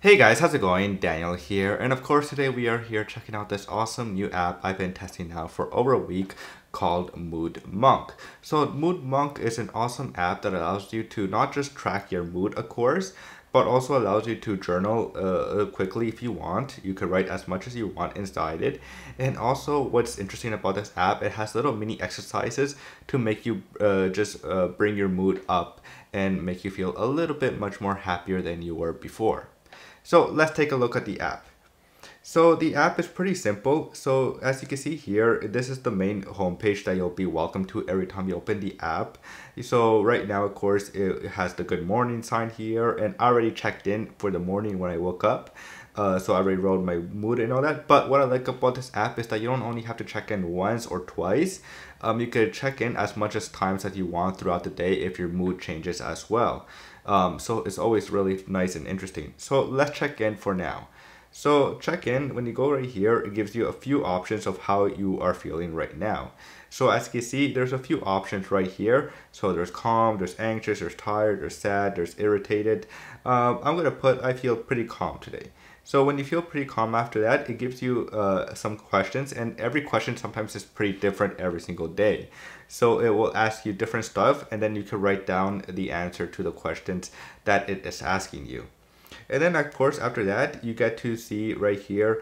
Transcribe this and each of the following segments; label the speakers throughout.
Speaker 1: Hey guys, how's it going? Daniel here, and of course today we are here checking out this awesome new app I've been testing now for over a week called Moodmonk. So Moodmonk is an awesome app that allows you to not just track your mood, of course, but also allows you to journal quickly if you want. You can write as much as you want inside it. And also what's interesting about this app, it has little mini exercises to make you bring your mood up and make you feel a little bit much more happier than you were before. So let's take a look at the app. So the app is pretty simple. So as you can see here, this is the main homepage that you'll be welcome to every time you open the app. So right now, of course, it has the good morning sign here, and I already checked in for the morning when I woke up. So I already wrote my mood and all that. But what I like about this app is that you don't only have to check in once or twice. You could check in as much as times as you want throughout the day if your mood changes as well. So it's always really nice and interesting. So let's check in for now. So check in, when you go right here, it gives you a few options of how you are feeling right now. So as you can see, there's a few options right here. So there's calm, there's anxious, there's tired, there's sad, there's irritated. I'm gonna put I feel pretty calm today. So when you feel pretty calm after that, it gives you some questions, and every question sometimes is pretty different every single day. So it will ask you different stuff, and then you can write down the answer to the questions that it is asking you. And then of course after that you get to see right here,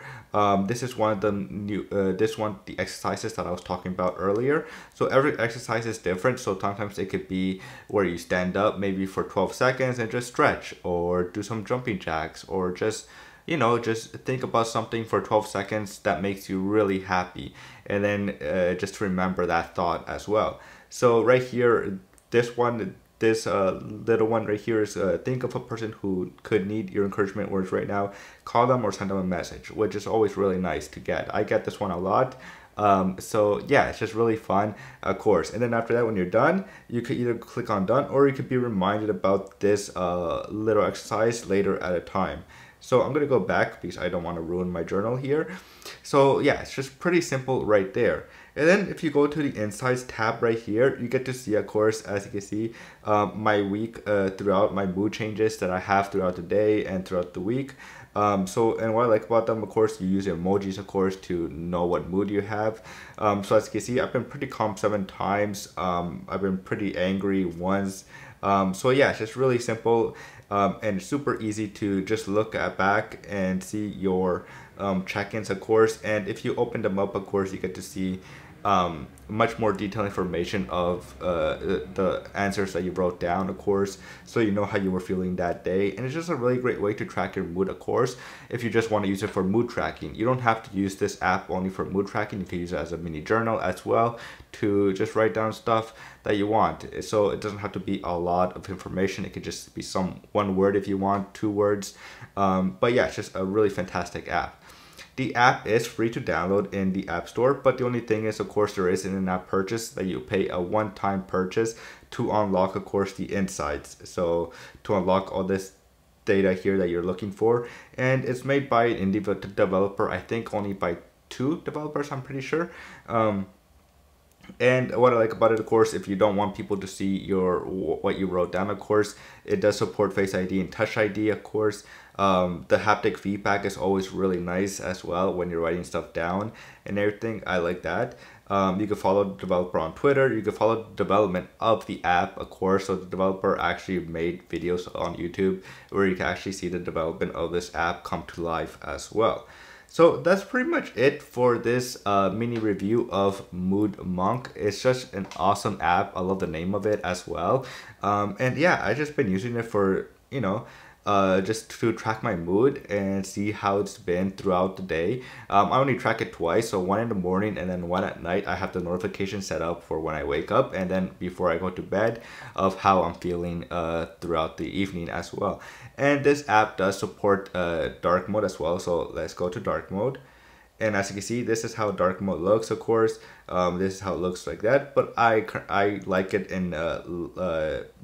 Speaker 1: this is one of the new the exercises that I was talking about earlier. So every exercise is different. So sometimes it could be where you stand up maybe for 12 seconds and just stretch, or do some jumping jacks, or just just think about something for 12 seconds that makes you really happy, and then just remember that thought as well. So right here, this little one right here is think of a person who could need your encouragement words right now. Call them or send them a message, which is always really nice to get. I get this one a lot. So yeah, it's just really fun, of course. And then after that, when you're done, you could either click on done, or you could be reminded about this little exercise later at a time. So I'm gonna go back because I don't want to ruin my journal here. So yeah, it's just pretty simple right there. And then if you go to the Insights tab right here, you get to see, of course, as you can see, my week throughout, my mood changes that I have throughout the day and throughout the week. And what I like about them, of course, you use emojis, of course, to know what mood you have. So as you can see, I've been pretty calm 7 times. I've been pretty angry once. So yeah, it's just really simple and super easy to just look at back and see your check-ins, of course. And if you open them up, of course, you get to see much more detailed information of the answers that you wrote down, of course, so you know how you were feeling that day. And it's just a really great way to track your mood, of course, if you just want to use it for mood tracking. You don't have to use this app only for mood tracking. You can use it as a mini journal as well to just write down stuff that you want. So it doesn't have to be a lot of information. It could just be one word if you want, 2 words. But yeah, it's just a really fantastic app. The app is free to download in the App Store, but the only thing is, of course, there is an in-app purchase that you pay a one-time purchase to unlock, of course, the insights. So to unlock all this data here that you're looking for, and it's made by an indie developer, I think only by 2 developers, I'm pretty sure. And what I like about it, of course, if you don't want people to see what you wrote down, of course, it does support Face ID and Touch ID, of course. The haptic feedback is always really nice as well when you're writing stuff down and everything. I like that. You can follow the developer on Twitter. You can follow the development of the app, of course. So the developer actually made videos on YouTube where you can actually see the development of this app come to life as well. So that's pretty much it for this mini review of Moodmonk. It's just an awesome app. I love the name of it as well. And yeah, I just been using it for, just to track my mood and see how it's been throughout the day. I only track it twice, so one in the morning and then one at night. I have the notification set up for when I wake up, and then before I go to bed of how I'm feeling throughout the evening as well. And this app does support dark mode as well, so let's go to dark mode. And as you can see, this is how dark mode looks, of course. This is how it looks like that, but I like it in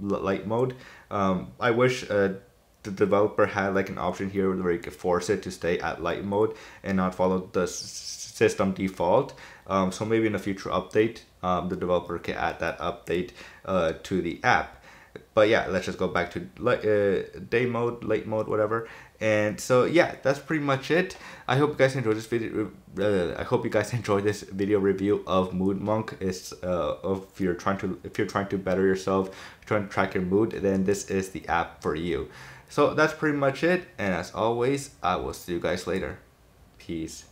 Speaker 1: light mode. I wish the developer had like an option here where you could force it to stay at light mode and not follow the system default. So maybe in a future update, the developer can add that update to the app. But yeah, let's just go back to day mode, late mode, whatever. And so yeah, that's pretty much it. I hope you guys enjoyed this video. I hope you guys enjoyed this video review of Moodmonk. It's if you're trying to better yourself, trying to track your mood, then this is the app for you. So that's pretty much it. And as always, I will see you guys later. Peace.